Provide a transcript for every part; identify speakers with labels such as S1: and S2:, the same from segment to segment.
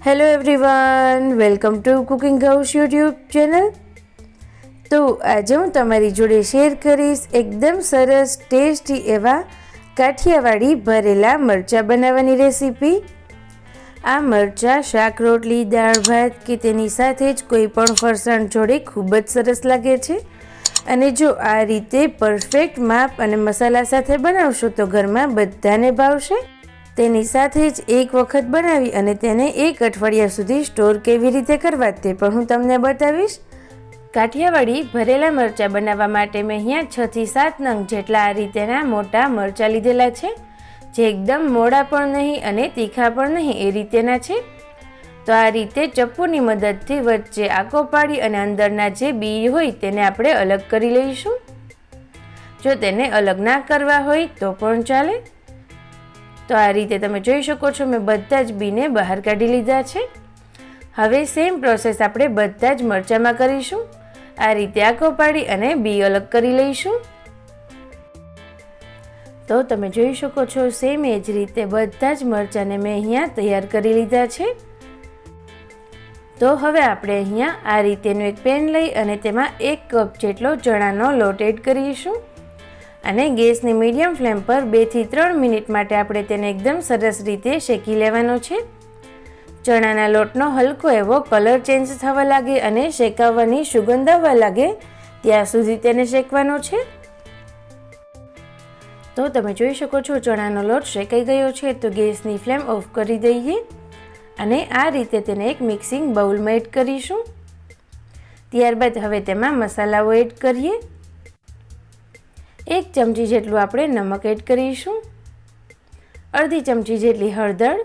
S1: Hello everyone, welcome to cooking house YouTube channel. तो आज हूँ तमारी जोड़े शेर करीश एकदम सरस टेस्टी एवा काठियावाड़ी भरेला मरचा बनाववानी रेसिपी। आ मरचा शाक रोटली दाळ भात के तेनी साथे ज कोई पण फरसाण जोड़े खूब ज सरस लागे छे। अने जो आ रीते परफेक्ट माप अने मसाला साथे बनावशो तो घरमां बधाने भावशे। तेनी साथे ज एक वखत बनावी अने तेने एक अठवाडिया सुधी स्टोर केवी रीते करवा ते पण हूँ तमने बतावीश। काठियावाड़ी भरेला मरचा बनाववा माटे मैं अहींया 6 થી 7 नंग जेटला आ रीतेना मोटा मरचा लीधेला छे, जे एकदम मोड़ा पण नहीं अने तीखा पण नहीं ए रीतेना छे। तो आ रीते चप्पूनी मददथी वच्चे आको पाड़ी अने अंदरना जे बी होय तेने आपणे अलग करी लईशुं। जो तेने अलग ना करवा होय तो पण चाले। तो आ रीते तमे जोई शको छो मैं बधा ज बीने बहार काढी लीधा छे। हवे सेम प्रोसेस आपणे बधा ज मरचामां करीशुं। आ रीते आको पाड़ी अने बी अलग करी लईशुं। तो तमे जोई शको छो सेम ए ज रीते बधा ज मरचाने मैं अहींया तैयार करी लीधा छे। तो हवे आपणे अहींया आ रीतेनुं एक पेन लई अने तेमां 1 कप जेटलो चणानो लोट एड करीशुं अने गैसनी मीडियम फ्लेम पर 2 થી 3 मिनिट माटे आपणे तेने एकदम सरस रीते शेकी लेवानो छे। चणाना लोटनो हलको एवो कलर चेन्ज थवा लागे अने शेकाववानी सुगंध आववा लागे त्यां सुधी तेने शेकवानो छे। तो तमे जोई शको छो चणानो लोट शेकाई गयो छे। तो गैसनी फ्लेम ऑफ करी दईए अने आ रीते तेने एक मिक्सिंग बाउलमां एड करीशुं। त्यारबाद हवे तेमां मसालाओ एड करीए। 1 चमची जेटલું આપણે નમક એડ કરીશું, અડધી ચમચી જેટલી હળદર,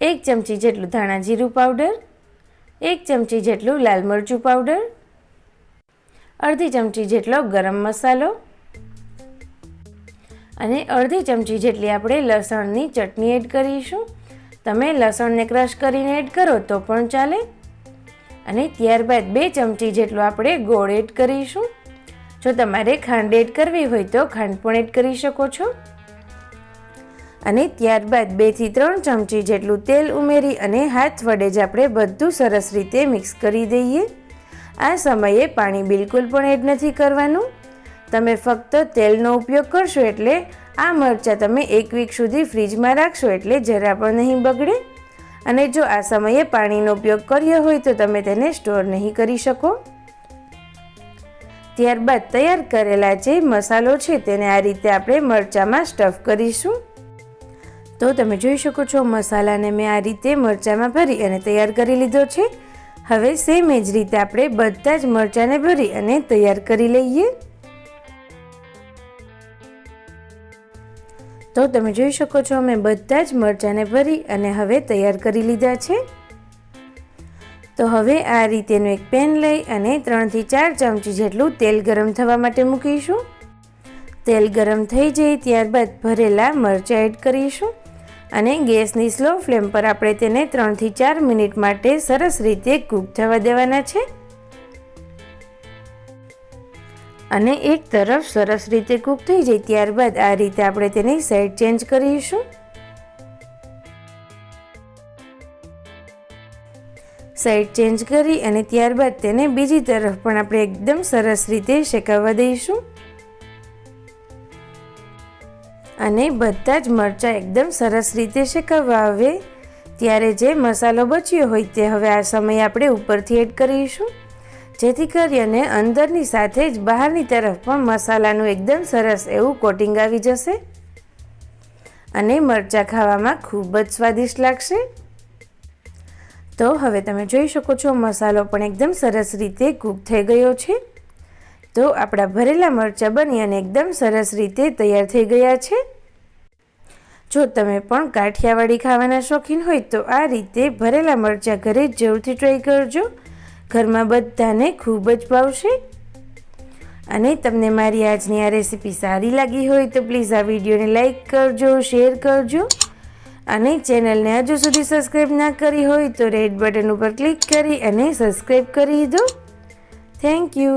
S1: 1 ચમચી જેટલું ધાણા જીરું પાવડર, 1 ચમચી જેટલું લાલ મરચું પાવડર, અડધી ચમચી જેટલો ગરમ મસાલો અને અડધી ચમચી જેટલી આપણે લસણની ચટણી એડ કરીશું। તમે લસણને ક્રશ કરીને એડ કરો તો પણ ચાલે। અને ત્યારબાદ 2 ચમચી જેટલો આપણે ગોળ એડ કરીશું। जो तमारे खांड एड करवी होय तो खांड पण एड करी शको छो। अने त्यारबाद 2 થી 3 चमची जेटलुं तेल उमेरी अने हाथ वडे ज आपणे बधुं सरस रीते मिक्स करी दईए। आ समये पाणी बिलकुल पण एड नथी करवानुं। तमे फक्त तेलनो उपयोग करशो एटले आ मरचा तमे 1 वीक सुधी फ्रीजमां राखशो एटले जरा पण नहीं बगड़े। अने जो आ समये पाणीनो उपयोग कर्यो होय तो तमे तेने स्टोर नहीं करी शको। त्यारबाद तैयार करेला जे मसालो छे तेने आ रीते आपणे मरचामां स्टफ करीशुं। तो तमे जोई शको छो मसालाने मैं आ रीते मरचामां भरी अने तैयार करी लीधो छे। हवे सेम ए ज रीते आपणे बधा ज मरचाने भरी अने तैयार करी लईए। तो तमे जोई शको छो मैं बधा ज मरचाने भरी अने हवे तैयार करी लीधा छे। तो हवे आ रीतेनुं एक पेन लई अने 3 થી 4 चमची जेटलुं तेल गरम थवा माटे मूकीशुं। तेल गरम थई जाय त्यारबाद भरेला मरचा एड करीशुं अने गैसनी स्लो फ्लेम पर आपणे तेने 3 થી 4 मिनिट माटे सरस रीते कूक थवा देवाना छे। अने एक तरफ सरस रीते कूक थई जाय त्यारबाद आ रीते आपणे तेनी साइड चेन्ज करीशुं। साइड चेन्ज करी अने त्यारबाद तेने बीजी तरफ पण आपणे एकदम सरस रीते शेकावा दईशुं। अने बधा ज मरचा एकदम सरस रीते शेकावा आवे त्यारे जे मसालो बच्यो होय ते हवे आ समये आपणे उपरथी एड करीशुं, जेथी करीने अंदरनी साथे ज बहारनी तरफ पण मसालानुं एकदम सरस एवुं कोटिंग आवी जशे अने मरचा खावामां खूब ज स्वादिष्ट लागशे। तो हवे तमे जोई शको छो मसालो पण एकदम सरस रीते कूक थई गयो छे। तो आपड़ा भरेला मरचा बनी अने एकदम सरस रीते तैयार थई गया छे। जो तमे पण काठियावाड़ी खावाना शौकीन होय तो आ रीते भरेला मरचा घरे जरूरथी ट्राय करजो। घरमां बधाने खूब ज भावशे। अने तमने मारी आजनी आ रेसिपी सारी लागी होय तो प्लीज आ विडियोने लाइक करजो, शेर करजो અને ચેનલને હજુ સુધી સબસ્ક્રાઈબ ના કરી હોય તો રેડ બટન ઉપર ક્લિક કરી અને સબસ્ક્રાઈબ કરી દો। Thank you.